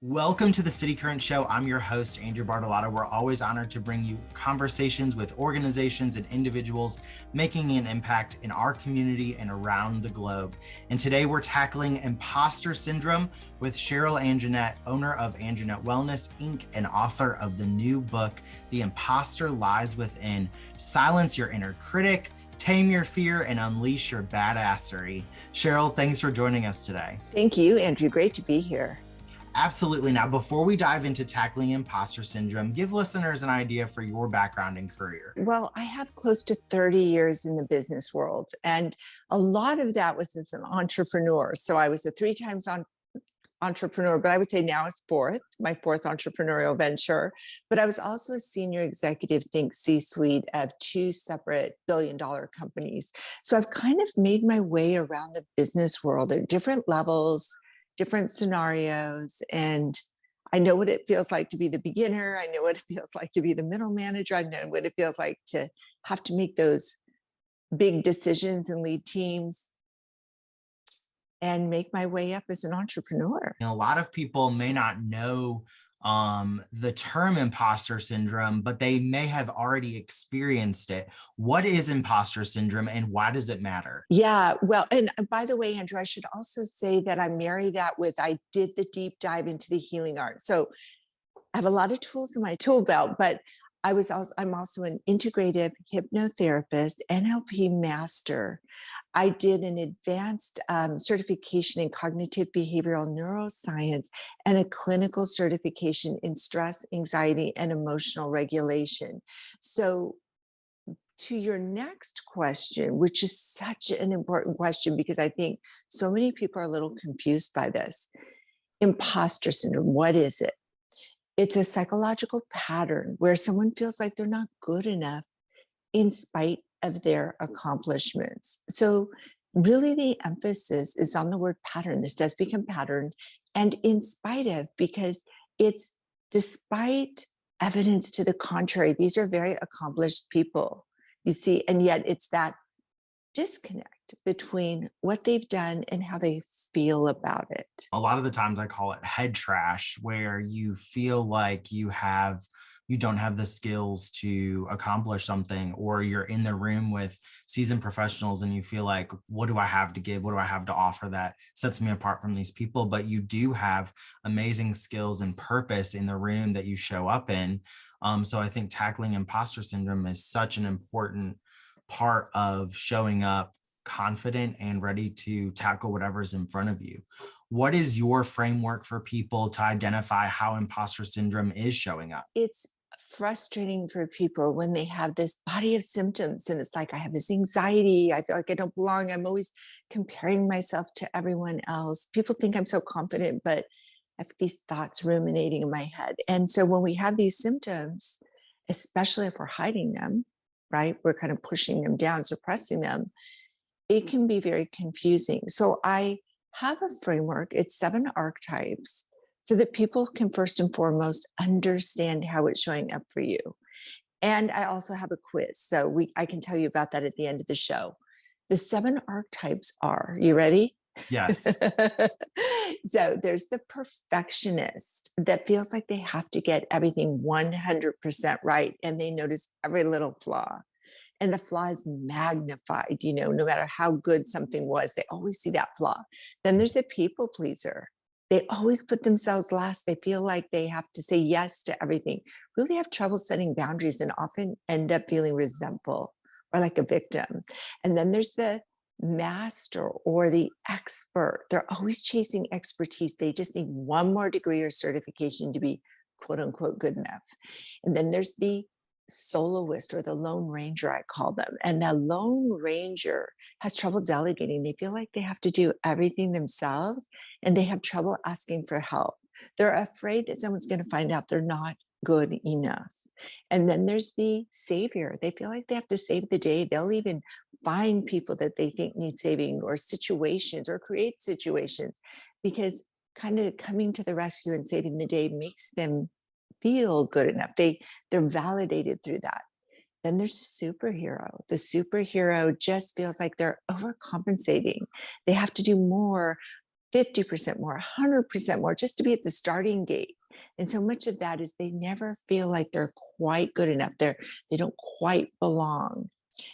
Welcome to the City Current Show. I'm your host, Andrew Bartolotta. We're always honored to bring you conversations with organizations and individuals making an impact in our community and around the globe. And today we're tackling Imposter Syndrome with Sheryl Anjanette, owner of Anjanette Wellness, Inc., and author of the new book, The Imposter Lies Within. Silence your inner critic, tame your fear, and unleash your badassery. Sheryl, thanks for joining us today. Thank you, Andrew. Great to be here. Absolutely. Now, before we dive into tackling imposter syndrome, give listeners an idea for your background and career. Well, I have close to 30 years in the business world, and a lot of that was as an entrepreneur. So I was a three times entrepreneur, but I would say now it's my fourth entrepreneurial venture. But I was also a senior executive, think C-suite of two separate billion-dollar companies. So I've kind of made my way around the business world at different levels, different scenarios. And I know what it feels like to be the beginner. I know what it feels like to be the middle manager. I know what it feels like to have to make those big decisions and lead teams and make my way up as an entrepreneur. A lot of people may not know the term imposter syndrome, but they may have already experienced it. What is imposter syndrome and why does it matter? Yeah, well, and by the way, Andrew, I should also say that I marry that with, I did the deep dive into the healing art. So I have a lot of tools in my tool belt, but I'm also an integrative hypnotherapist, NLP master. I did an advanced certification in cognitive behavioral neuroscience and a clinical certification in stress, anxiety, and emotional regulation. So to your next question, which is such an important question because I think so many people are a little confused by this. Imposter syndrome, what is it? It's a psychological pattern where someone feels like they're not good enough in spite of their accomplishments. So really the emphasis is on the word pattern. This does become pattern, and in spite of, because it's despite evidence to the contrary. These are very accomplished people, you see, and yet it's that disconnect between what they've done and how they feel about it. A lot of the times I call it head trash, where you feel like you don't have the skills to accomplish something, or you're in the room with seasoned professionals and you feel like, what do I have to give? What do I have to offer that sets me apart from these people? But you do have amazing skills and purpose in the room that you show up in. So I think tackling imposter syndrome is such an important part of showing up confident and ready to tackle whatever's in front of you. What is your framework for people to identify how imposter syndrome is showing up? It's frustrating for people when they have this body of symptoms and it's like, I have this anxiety, I feel like I don't belong, I'm always comparing myself to everyone else. People think I'm so confident, but I have these thoughts ruminating in my head. And so when we have these symptoms, especially if we're hiding them, right, we're kind of pushing them down, suppressing them, it can be very confusing. So I have a framework, it's 7 archetypes, so that people can first and foremost understand how it's showing up for you. And I also have a quiz, so I can tell you about that at the end of the show. The 7 archetypes are, you ready? Yes. So there's the perfectionist that feels like they have to get everything 100% right, and they notice every little flaw. And the flaw is magnified, no matter how good something was, they always see that flaw. Then there's a people pleaser. They always put themselves last. They feel like they have to say yes to everything, really have trouble setting boundaries, and often end up feeling resentful or like a victim. And then there's the master or the expert. They're always chasing expertise. They just need one more degree or certification to be quote unquote good enough. And then there's the soloist or the lone ranger, I call them. And the lone ranger has trouble delegating. They feel like they have to do everything themselves, and they have trouble asking for help. They're afraid that someone's going to find out they're not good enough. And then there's the savior. They feel like they have to save the day. They'll even find people that they think need saving, or situations, or create situations, because kind of coming to the rescue and saving the day makes them feel good enough. They're validated through that. Then there's a superhero. The superhero just feels like they're overcompensating. They have to do more 50% more, 100% more, just to be at the starting gate. And so much of that is they never feel like they're quite good enough. They don't quite belong.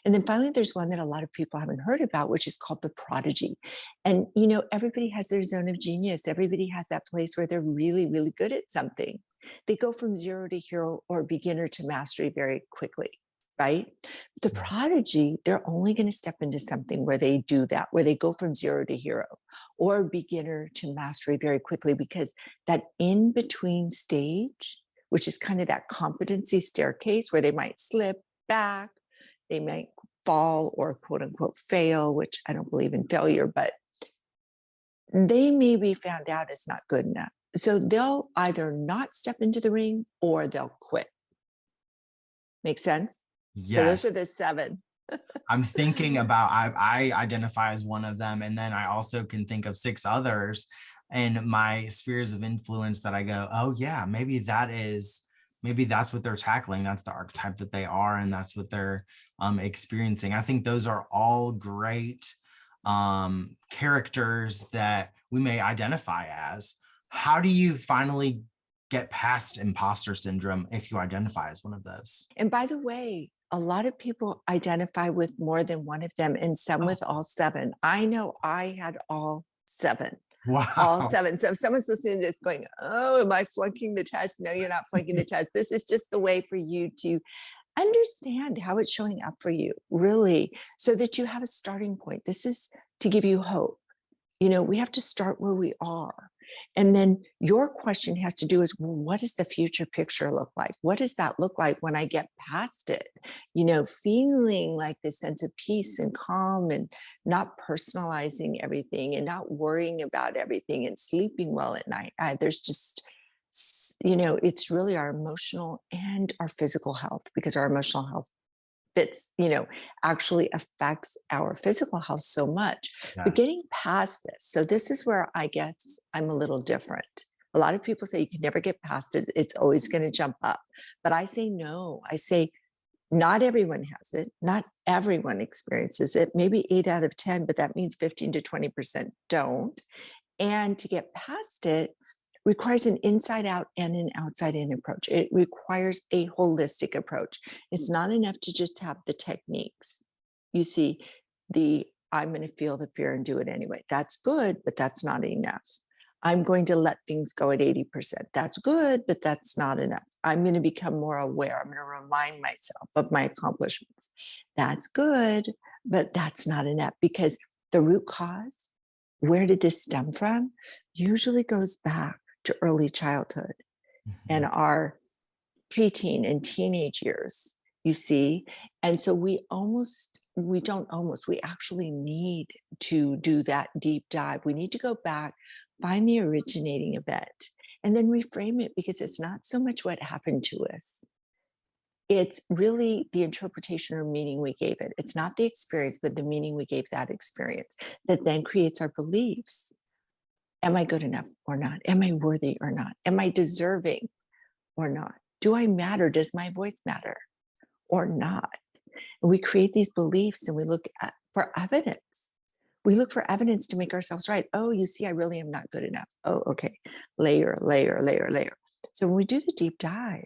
And then finally, there's one that a lot of people haven't heard about, which is called the prodigy. And, everybody has their zone of genius. Everybody has that place where they're really, really good at something. They go from zero to hero or beginner to mastery very quickly, right? The prodigy, they're only going to step into something where they do that, where they go from zero to hero or beginner to mastery very quickly, because that in between stage, which is kind of that competency staircase where they might slip back, they might fall or quote unquote fail, which I don't believe in failure, but they may be found out as not good enough. So they'll either not step into the ring or they'll quit. Make sense? So those Yes. are the 7. I'm thinking about, I identify as one of them. And then I also can think of 6 others in my spheres of influence that I go, oh yeah, maybe that's what they're tackling. That's the archetype that they are. And that's what they're experiencing. I think those are all great characters that we may identify as. How do you finally get past imposter syndrome if you identify as one of those? And by the way, a lot of people identify with more than one of them and some with all 7. I know I had all 7. All Wow. 7. So if someone's listening to this going, oh, am I flunking the test? No, you're not flunking the test. This is just the way for you to understand how it's showing up for you, really, so that you have a starting point. This is to give you hope. We have to start where we are. And then your question has to do is, well, what does the future picture look like? What does that look like when I get past it? Feeling like this sense of peace and calm and not personalizing everything and not worrying about everything and sleeping well at night. There's just, it's really our emotional and our physical health, because our emotional health actually affects our physical health so much. But Yes. getting past this, so this is where I guess I'm a little different. A lot of people say you can never get past it. It's always going to jump up. But I say no. I say not everyone has it. Not everyone experiences it. Maybe 8 out of 10, but that means 15 to 20% don't. And to get past it requires an inside out and an outside in approach. It requires a holistic approach. It's not enough to just have the techniques. You see, I'm going to feel the fear and do it anyway. That's good, but that's not enough. I'm going to let things go at 80%. That's good, but that's not enough. I'm going to become more aware. I'm going to remind myself of my accomplishments. That's good, but that's not enough, because the root cause, where did this stem from, usually goes back to early childhood and our preteen and teenage years, you see. And so we actually need to do that deep dive. We need to go back, find the originating event, and then reframe it, because it's not so much what happened to us. It's really the interpretation or meaning we gave it. It's not the experience, but the meaning we gave that experience that then creates our beliefs. Am I good enough or not? Am I worthy or not? Am I deserving or not? Do I matter? Does my voice matter or not? And we create these beliefs and we look for evidence. We look for evidence to make ourselves right. Oh, you see, I really am not good enough. Oh, okay. Layer, layer, layer, layer. So when we do the deep dive,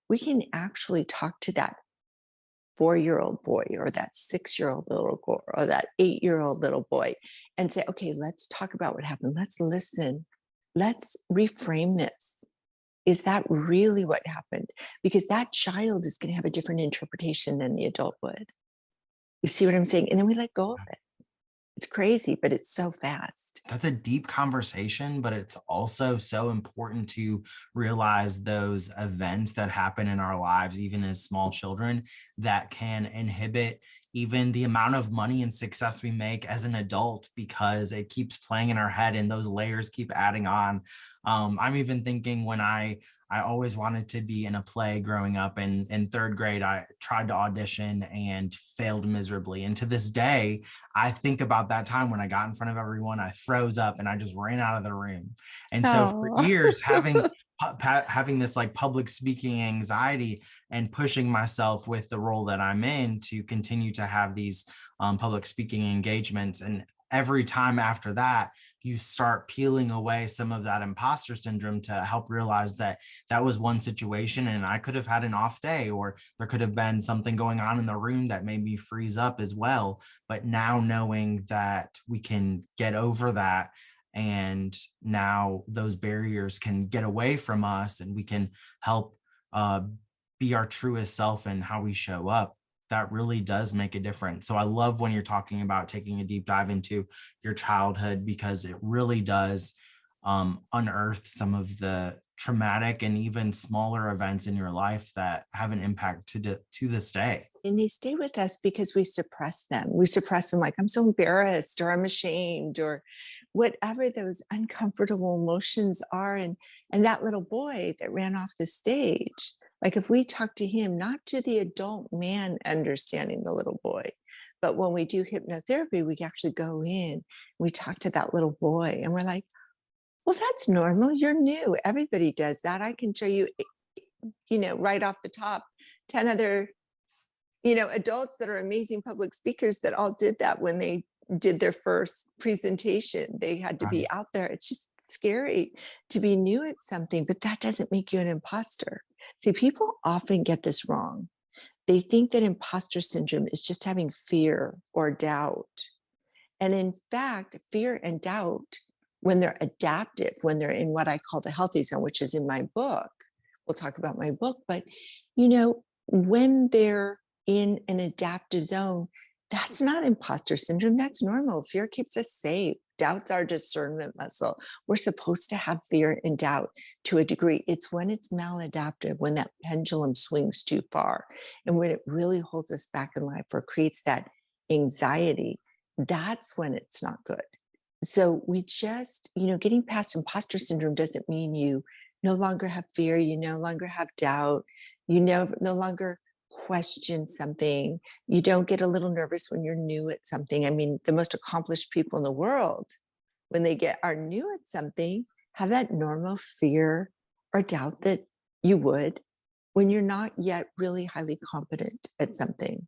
we can actually talk to that 4-year-old boy or that 6-year-old little girl or that 8-year-old little boy and say, okay, let's talk about what happened. Let's listen. Let's reframe this. Is that really what happened? Because that child is going to have a different interpretation than the adult would. You see what I'm saying? And then we let go of it. It's crazy, but it's so fast. That's a deep conversation, but it's also so important to realize those events that happen in our lives, even as small children, that can inhibit even the amount of money and success we make as an adult, because it keeps playing in our head and those layers keep adding on. I'm even thinking when I always wanted to be in a play growing up, and in 3rd grade, I tried to audition and failed miserably. And to this day, I think about that time when I got in front of everyone, I froze up and I just ran out of the room. And so for Oh. years, having this like public speaking anxiety and pushing myself with the role that I'm in to continue to have these public speaking engagements. And every time after that, you start peeling away some of that imposter syndrome to help realize that that was one situation and I could have had an off day, or there could have been something going on in the room that made me freeze up as well. But now knowing that we can get over that, and now those barriers can get away from us and we can help uh, be our truest self and how we show up, that really does make a difference. So I love when you're talking about taking a deep dive into your childhood, because it really does unearth some of the traumatic and even smaller events in your life that have an impact to this day. And they stay with us because we suppress them. We suppress them like, I'm so embarrassed, or I'm ashamed, or whatever those uncomfortable emotions are. And that little boy that ran off the stage, like if we talk to him, not to the adult man understanding the little boy, but when we do hypnotherapy, we actually go in, we talk to that little boy and we're like, well, that's normal. You're new. Everybody does that. I can show you, right off the top, 10 other adults that are amazing public speakers that all did that when they did their first presentation. They had to be out there. It's just scary to be new at something, but that doesn't make you an imposter. See, people often get this wrong. They think that imposter syndrome is just having fear or doubt. And in fact, fear and doubt, when they're adaptive, when they're in what I call the healthy zone, which is in my book, we'll talk about my book, but when they're in an adaptive zone, that's not imposter syndrome. That's normal. Fear keeps us safe. Doubt's our discernment muscle. We're supposed to have fear and doubt to a degree. It's when it's maladaptive, when that pendulum swings too far, and when it really holds us back in life or creates that anxiety, that's when it's not good. So we just, getting past imposter syndrome doesn't mean you no longer have fear, you no longer have doubt, no longer question something. You don't get a little nervous when you're new at something. I mean, the most accomplished people in the world, when they are new at something, have that normal fear or doubt that you would when you're not yet really highly competent at something,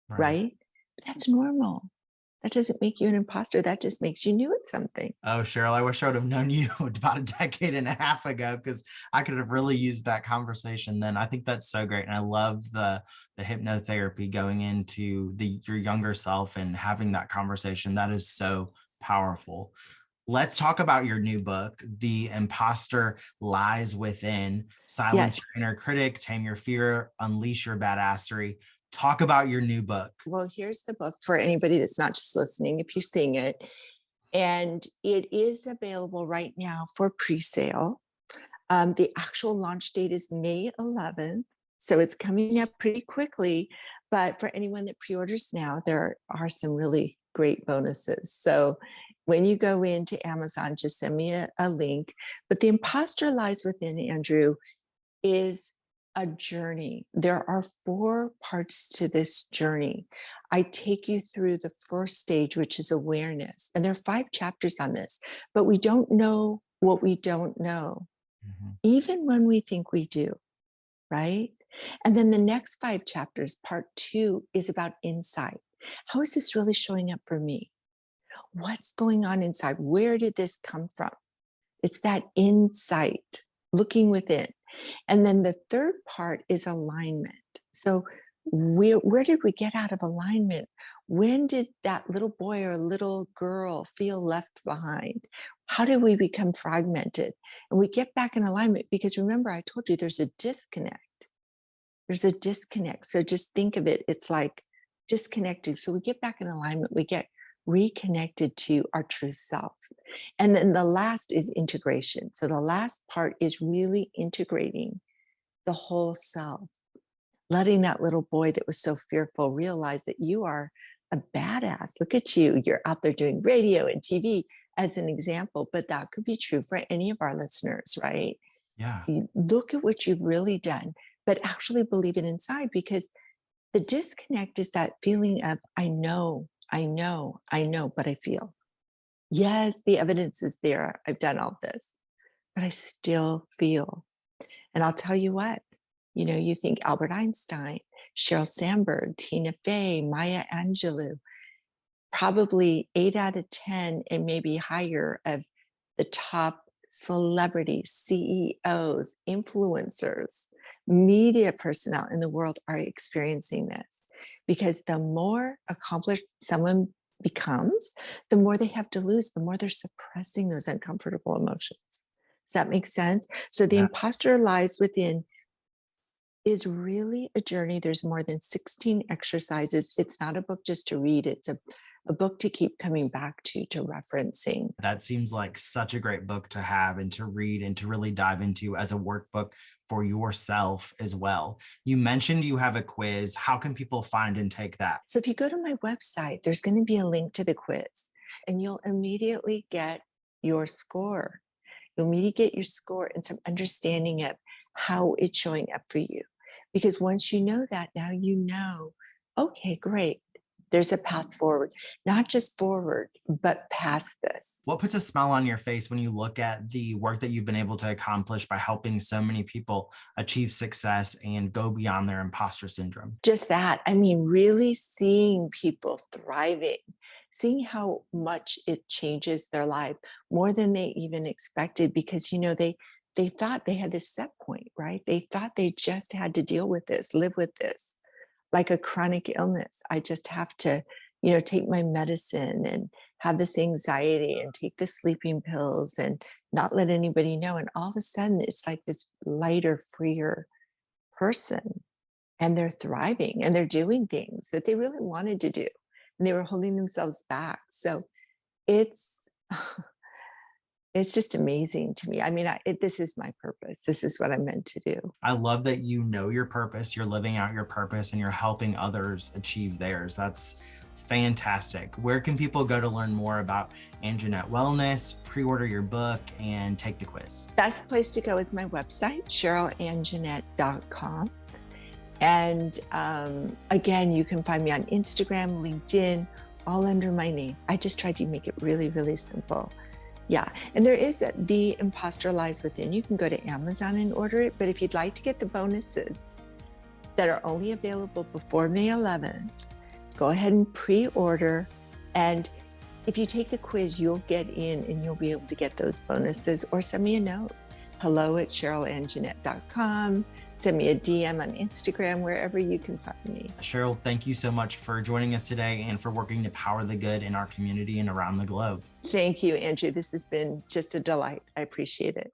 right? That's normal. That doesn't make you an imposter. That just makes you new at something. Oh, Sheryl, I wish I would have known you about a decade and a half ago, because I could have really used that conversation then. I think that's so great. And I love the hypnotherapy going into your younger self and having that conversation. That is so powerful. Let's talk about your new book, The Imposter Lies Within. Silence your inner critic, tame your fear, unleash your badassery. Talk about your new book. Well, here's the book for anybody that's not just listening, if you're seeing it. And it is available right now for pre-sale. The actual launch date is May 11th. So it's coming up pretty quickly. But for anyone that pre-orders now, there are some really great bonuses. So when you go into Amazon, just send me a link. But The Imposter Lies Within, Andrew, is a journey. There are 4 parts to this journey. I take you through the first stage, which is awareness. And there are 5 chapters on this, but we don't know what we don't know, even when we think we do, right? And then the next 5 chapters, part 2, is about insight. How is this really showing up for me? What's going on inside? Where did this come from? It's that insight, looking within. And then the third part is alignment. So where did we get out of alignment? When did that little boy or little girl feel left behind? How did we become fragmented? And we get back in alignment because remember, I told you there's a disconnect. There's a disconnect. So just think of it. It's like disconnected. So we get back in alignment. We get reconnected to our true self. And then the last is integration. So the last part is really integrating the whole self, letting that little boy that was so fearful realize that you are a badass. Look at you. You're out there doing radio and TV as an example, but that could be true for any of our listeners, right? Yeah. You look at what you've really done, but actually believe it inside, because the disconnect is that feeling of, I know, but I feel. Yes, the evidence is there. I've done all this, but I still feel. And I'll tell you what, you think Albert Einstein, Sheryl Sandberg, Tina Fey, Maya Angelou, probably 8 out of 10 and maybe higher of the top celebrities, CEOs, influencers, media personnel in the world are experiencing this, because the more accomplished someone becomes, the more they have to lose, the more they're suppressing those uncomfortable emotions. Does that make sense? So the Yes. imposter lies within is really a journey. There's more than 16 exercises. It's not a book just to read, it's a book to keep coming back to referencing. That seems like such a great book to have and to read and to really dive into as a workbook for yourself as well. You mentioned you have a quiz. How can people find and take that? So if you go to my website, there's going to be a link to the quiz and you'll immediately get your score. You'll immediately get your score and some understanding of how it's showing up for you. Because once you know that, now you know, okay, great. There's a path forward, not just forward, but past this. What puts a smile on your face when you look at the work that you've been able to accomplish by helping so many people achieve success and go beyond their imposter syndrome? Just that. I mean, really seeing people thriving, seeing how much it changes their life more than they even expected, because they thought they had this set point, right? They thought they just had to deal with this, live with this, like a chronic illness. I just have to, take my medicine and have this anxiety and take the sleeping pills and not let anybody know. And all of a sudden, it's like this lighter, freer person, and they're thriving and they're doing things that they really wanted to do, and they were holding themselves back. So it's it's just amazing to me. I mean, this is my purpose. This is what I'm meant to do. I love that you know your purpose, you're living out your purpose, and you're helping others achieve theirs. That's fantastic. Where can people go to learn more about Anjanette Wellness, pre-order your book, and take the quiz? Best place to go is my website, SherylAnjanette.com. And again, you can find me on Instagram, LinkedIn, all under my name. I just tried to make it really, really simple. Yeah. And there is the Imposter Lies Within. You can go to Amazon and order it. But if you'd like to get the bonuses that are only available before May 11th, go ahead and pre-order. And if you take the quiz, you'll get in and you'll be able to get those bonuses, or send me a note. hello@SherylAnjanette.com. Send me a DM on Instagram, wherever you can find me. Sheryl, thank you so much for joining us today and for working to power the good in our community and around the globe. Thank you, Andrew. This has been just a delight. I appreciate it.